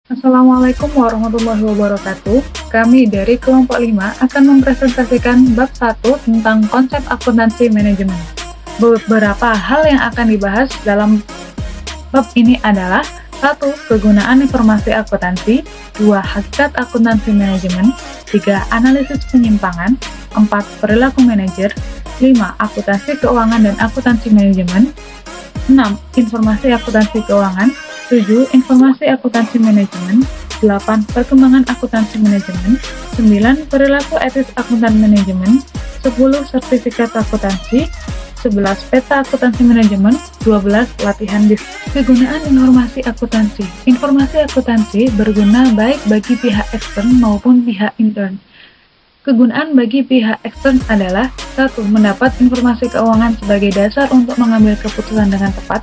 Assalamualaikum warahmatullahi wabarakatuh. Kami dari kelompok 5 akan mempresentasikan bab 1 tentang konsep akuntansi manajemen. Beberapa hal yang akan dibahas dalam bab ini adalah 1. Kegunaan informasi akuntansi, 2. Hakikat akuntansi manajemen, 3. Analisis penyimpangan, 4. Perilaku manajer, 5. Akuntansi keuangan dan akuntansi manajemen, 6. Informasi akuntansi keuangan, 7. Informasi akuntansi manajemen, 8. Perkembangan akuntansi manajemen, 9. Perilaku etis akuntan manajemen, 10. Sertifikat akuntansi, 11. Peta akuntansi manajemen, 12. Latihan kegunaan informasi akuntansi. Informasi akuntansi berguna baik bagi pihak ekstern maupun pihak intern. Kegunaan bagi pihak ekstern adalah 1. Mendapat informasi keuangan sebagai dasar untuk mengambil keputusan dengan tepat,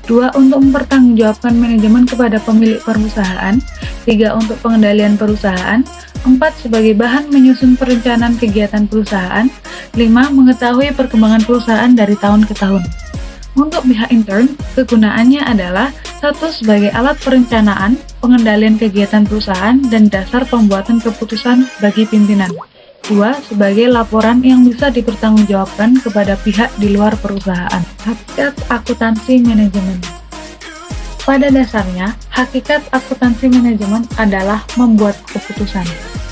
2. Untuk mempertanggungjawabkan manajemen kepada pemilik perusahaan, 3. Untuk pengendalian perusahaan, 4. Sebagai bahan menyusun perencanaan kegiatan perusahaan, 5. Mengetahui perkembangan perusahaan dari tahun ke tahun. Untuk pihak intern, kegunaannya adalah 1. Sebagai alat perencanaan, pengendalian kegiatan perusahaan, dan dasar pembuatan keputusan bagi pimpinan. 2. Sebagai laporan yang bisa dipertanggungjawabkan kepada pihak di luar perusahaan. Hakikat akuntansi manajemen. Pada dasarnya, hakikat akuntansi manajemen adalah membuat keputusan,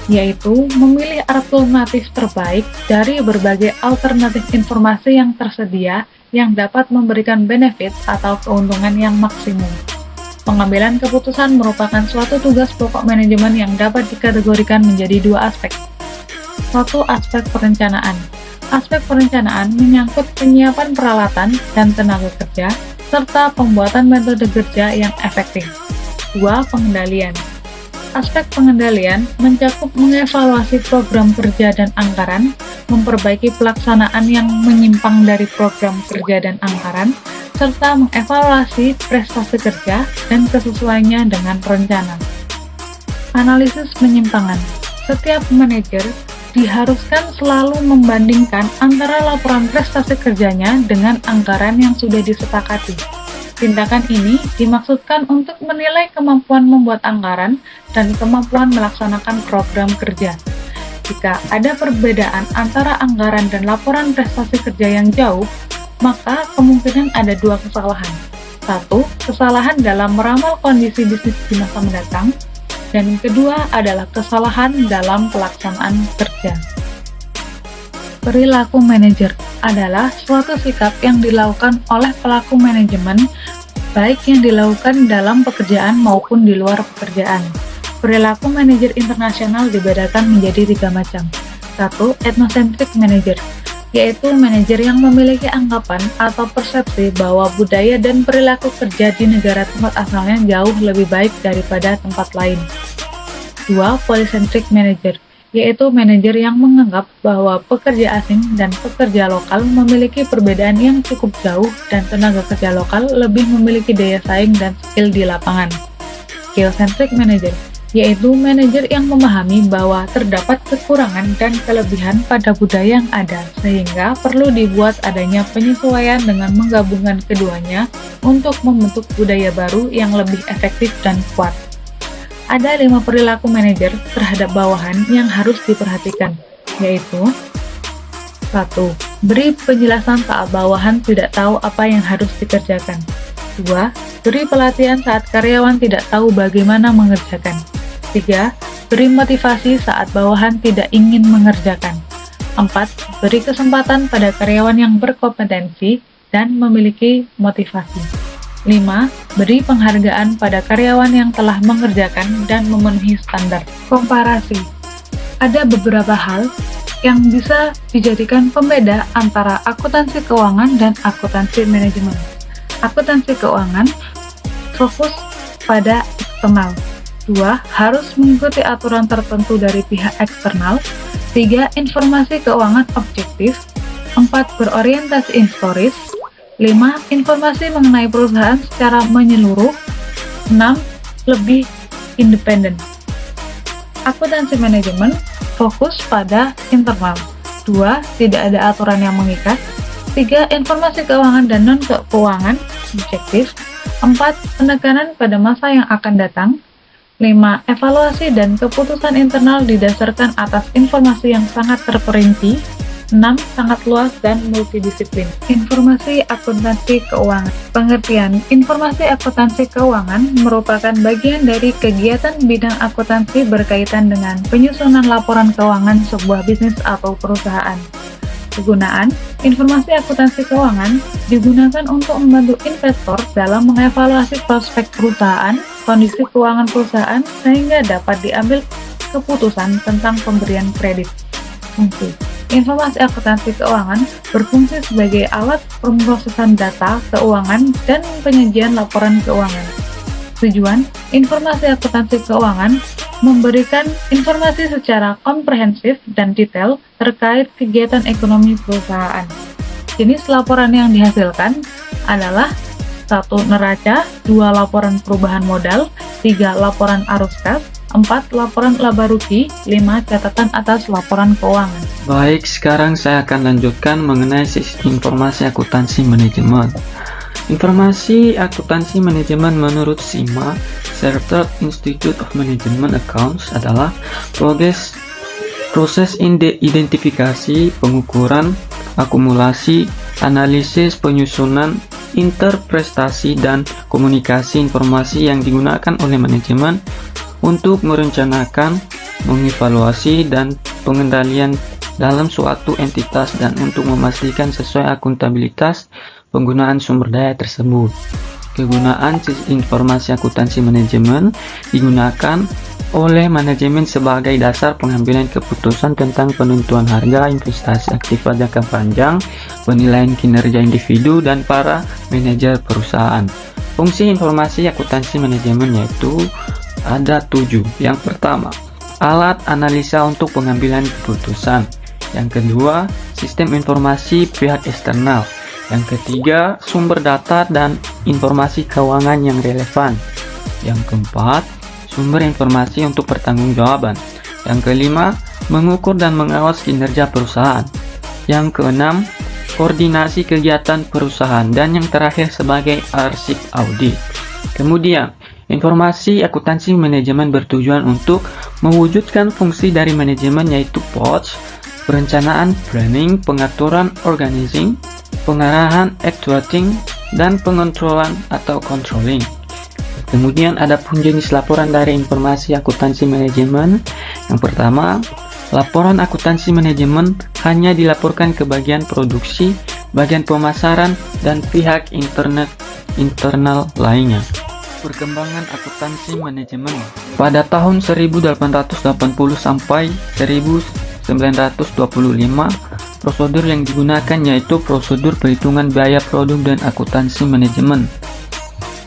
yaitu memilih alternatif terbaik dari berbagai alternatif informasi yang tersedia yang dapat memberikan benefit atau keuntungan yang maksimum. Pengambilan keputusan merupakan suatu tugas pokok manajemen yang dapat dikategorikan menjadi dua aspek. 1. Aspek perencanaan. Aspek perencanaan menyangkut penyiapan peralatan dan tenaga kerja, serta pembuatan metode kerja yang efektif. 2. Pengendalian. Aspek pengendalian mencakup mengevaluasi program kerja dan anggaran, memperbaiki pelaksanaan yang menyimpang dari program kerja dan anggaran, serta mengevaluasi prestasi kerja dan kesesuaiannya dengan rencana. Analisis penyimpangan. Setiap manajer diharuskan selalu membandingkan antara laporan prestasi kerjanya dengan anggaran yang sudah disepakati. Tindakan ini dimaksudkan untuk menilai kemampuan membuat anggaran dan kemampuan melaksanakan program kerja. Jika ada perbedaan antara anggaran dan laporan prestasi kerja yang jauh, maka kemungkinan ada dua kesalahan. 1. Kesalahan dalam meramal kondisi bisnis di masa mendatang, dan kedua adalah kesalahan dalam pelaksanaan kerja. Perilaku manajer adalah suatu sikap yang dilakukan oleh pelaku manajemen, baik yang dilakukan dalam pekerjaan maupun di luar pekerjaan. Perilaku manajer internasional dibedakan menjadi 3 macam. 1. Ethnocentric manager, yaitu manajer yang memiliki anggapan atau persepsi bahwa budaya dan perilaku kerja di negara tempat asalnya jauh lebih baik daripada tempat lain. 2. Polycentric manager, yaitu manajer yang menganggap bahwa pekerja asing dan pekerja lokal memiliki perbedaan yang cukup jauh dan tenaga kerja lokal lebih memiliki daya saing dan skill di lapangan. Geocentric manager, yaitu manajer yang memahami bahwa terdapat kekurangan dan kelebihan pada budaya yang ada, sehingga perlu dibuat adanya penyesuaian dengan menggabungkan keduanya untuk membentuk budaya baru yang lebih efektif dan kuat. Ada 5 perilaku manajer terhadap bawahan yang harus diperhatikan, yaitu 1. Beri penjelasan saat bawahan tidak tahu apa yang harus dikerjakan. 2. Beri pelatihan saat karyawan tidak tahu bagaimana mengerjakan. 3. Beri motivasi saat bawahan tidak ingin mengerjakan. 4. Beri kesempatan pada karyawan yang berkompetensi dan memiliki motivasi. 5. Beri penghargaan pada karyawan yang telah mengerjakan dan memenuhi standar. Komparasi. Ada beberapa hal yang bisa dijadikan pembeda antara akuntansi keuangan dan akuntansi manajemen. Akuntansi keuangan fokus pada eksternal. 2. Harus mengikuti aturan tertentu dari pihak eksternal. 3. Informasi keuangan objektif. 4. Berorientasi historis. 5. Informasi mengenai perusahaan secara menyeluruh. 6. Lebih independen. Akuntansi manajemen fokus pada internal. 2. Tidak ada aturan yang mengikat. 3. Informasi keuangan dan non-keuangan objektif. 4. Penekanan pada masa yang akan datang. 5. Evaluasi dan keputusan internal didasarkan atas informasi yang sangat terperinci. 6. Sangat luas dan multidisiplin. Informasi akuntansi keuangan. Pengertian: informasi akuntansi keuangan merupakan bagian dari kegiatan bidang akuntansi berkaitan dengan penyusunan laporan keuangan sebuah bisnis atau perusahaan. Kegunaan: informasi akuntansi keuangan digunakan untuk membantu investor dalam mengevaluasi prospek perusahaan, kondisi keuangan perusahaan, sehingga dapat diambil keputusan tentang pemberian kredit. Fungsi: informasi akuntansi keuangan berfungsi sebagai alat pemrosesan data keuangan dan penyajian laporan keuangan. Tujuan: informasi akuntansi keuangan memberikan informasi secara komprehensif dan detail terkait kegiatan ekonomi perusahaan. Jenis laporan yang dihasilkan adalah 1. Neraca, 2. Laporan perubahan modal, 3. Laporan arus kas, 4. Laporan laba rugi, 5. Catatan atas laporan keuangan. Baik, sekarang saya akan lanjutkan mengenai sistem informasi akuntansi manajemen. Informasi akuntansi manajemen menurut SIMA, Chartered Institute of Management Accounts, adalah proses identifikasi, pengukuran, akumulasi, analisis, penyusunan, interpretasi, dan komunikasi informasi yang digunakan oleh manajemen untuk merencanakan, mengevaluasi, dan pengendalian dalam suatu entitas dan untuk memastikan sesuai akuntabilitas penggunaan sumber daya tersebut. Kegunaan informasi akuntansi manajemen digunakan oleh manajemen sebagai dasar pengambilan keputusan tentang penentuan harga, investasi aktiva jangka panjang, penilaian kinerja individu, dan para manajer perusahaan. Fungsi informasi akuntansi manajemen yaitu ada 7. Yang pertama, alat analisa untuk pengambilan keputusan. Yang kedua, sistem informasi pihak eksternal. Yang ketiga, sumber data dan informasi keuangan yang relevan. Yang keempat, sumber informasi untuk pertanggungjawaban. Yang kelima, mengukur dan mengawas kinerja perusahaan. Yang keenam, koordinasi kegiatan perusahaan. Dan yang terakhir sebagai arsip audit. Kemudian, informasi akuntansi manajemen bertujuan untuk mewujudkan fungsi dari manajemen yaitu POC, perencanaan, planning, pengaturan, organizing, pengarahan, actuating, dan pengontrolan atau controlling. Kemudian ada pun jenis laporan dari informasi akuntansi manajemen. Yang pertama, laporan akuntansi manajemen hanya dilaporkan ke bagian produksi, bagian pemasaran, dan pihak internal lainnya. Perkembangan akuntansi manajemen pada tahun 1880 sampai 1925, prosedur yang digunakan yaitu prosedur perhitungan biaya produk dan akuntansi manajemen.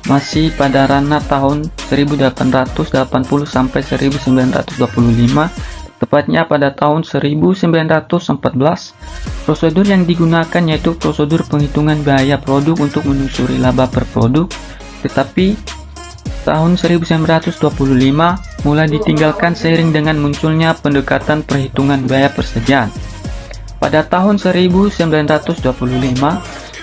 Masih pada ranah tahun 1880 sampai 1925, tepatnya pada tahun 1914, prosedur yang digunakan yaitu prosedur penghitungan biaya produk untuk menelusuri laba per produk, tetapi tahun 1925 mulai ditinggalkan seiring dengan munculnya pendekatan perhitungan biaya persediaan. Pada tahun 1925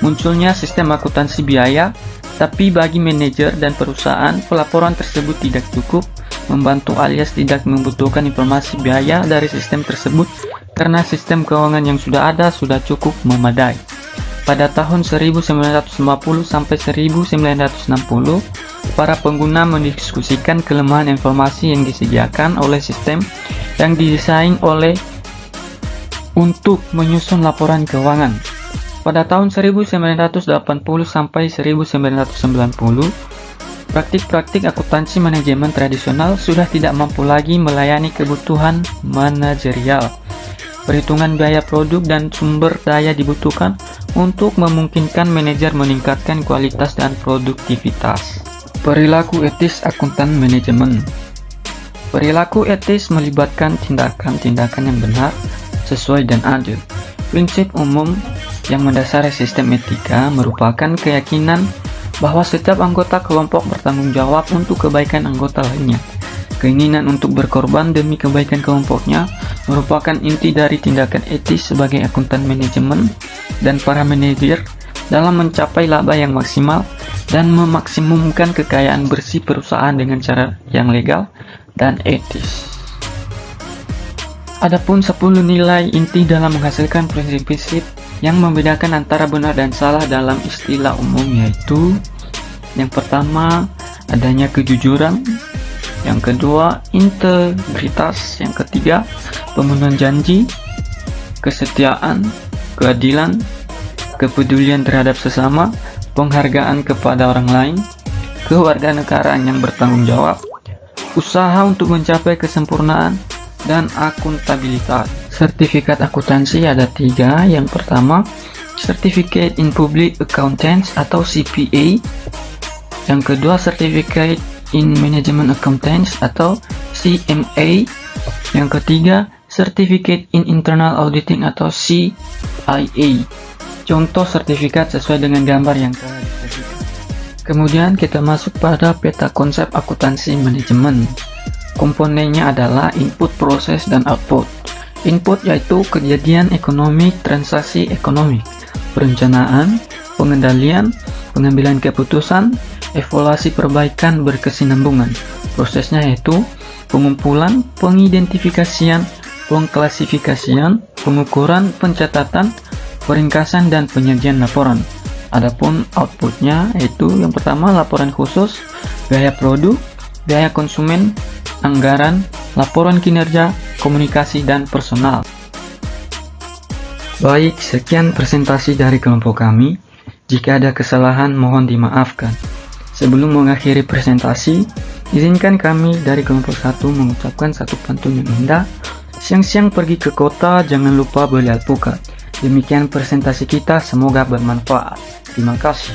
munculnya sistem akuntansi biaya, tapi bagi manajer dan perusahaan pelaporan tersebut tidak cukup membantu alias tidak membutuhkan informasi biaya dari sistem tersebut karena sistem keuangan yang sudah ada sudah cukup memadai. Pada tahun 1950 sampai 1960, para pengguna mendiskusikan kelemahan informasi yang disediakan oleh sistem yang didesain untuk menyusun laporan keuangan. Pada tahun 1980 sampai 1990, praktik-praktik akuntansi manajemen tradisional sudah tidak mampu lagi melayani kebutuhan manajerial. Perhitungan biaya produk dan sumber daya dibutuhkan untuk memungkinkan manajer meningkatkan kualitas dan produktivitas. Perilaku etis akuntan manajemen. Perilaku etis melibatkan tindakan-tindakan yang benar, sesuai dan adil. Prinsip umum yang mendasari sistem etika merupakan keyakinan bahwa setiap anggota kelompok bertanggung jawab untuk kebaikan anggota lainnya. Keinginan untuk berkorban demi kebaikan kelompoknya merupakan inti dari tindakan etis sebagai akuntan manajemen, dan para manajer dalam mencapai laba yang maksimal dan memaksimumkan kekayaan bersih perusahaan dengan cara yang legal dan etis. Adapun 10 nilai inti dalam menghasilkan prinsip-prinsip yang membedakan antara benar dan salah dalam istilah umum, yaitu yang pertama, adanya kejujuran, yang kedua, integritas, yang ketiga, pemenuhan janji, kesetiaan, keadilan, kepedulian terhadap sesama, penghargaan kepada orang lain, kewarganegaraan yang bertanggung jawab, usaha untuk mencapai kesempurnaan, dan akuntabilitas. Sertifikat akuntansi ada 3. Yang pertama, Certificate in Public Accountants atau CPA. Yang kedua, Certificate in Management Accountants atau CMA. Yang ketiga, Certificate in Internal Auditing atau CIA. Contoh sertifikat sesuai dengan gambar yang telah disediakan. Kemudian kita masuk pada peta konsep akuntansi manajemen. Komponennya adalah input, proses, dan output. Input yaitu kejadian ekonomi, transaksi ekonomi, perencanaan, pengendalian, pengambilan keputusan, evaluasi perbaikan berkesinambungan. Prosesnya yaitu pengumpulan, pengidentifikasian, pengklasifikasian, pengukuran, pencatatan, peringkasan, dan penyajian laporan. Adapun outputnya yaitu yang pertama laporan khusus, biaya produk, biaya konsumen, anggaran, laporan kinerja, komunikasi, dan personal. Baik, sekian presentasi dari kelompok kami. Jika ada kesalahan mohon dimaafkan. Sebelum mengakhiri presentasi, izinkan kami dari kelompok 1 mengucapkan satu pantun yang indah. Siang-siang pergi ke kota, jangan lupa beli alpukat. Demikian presentasi kita, semoga bermanfaat. Terima kasih.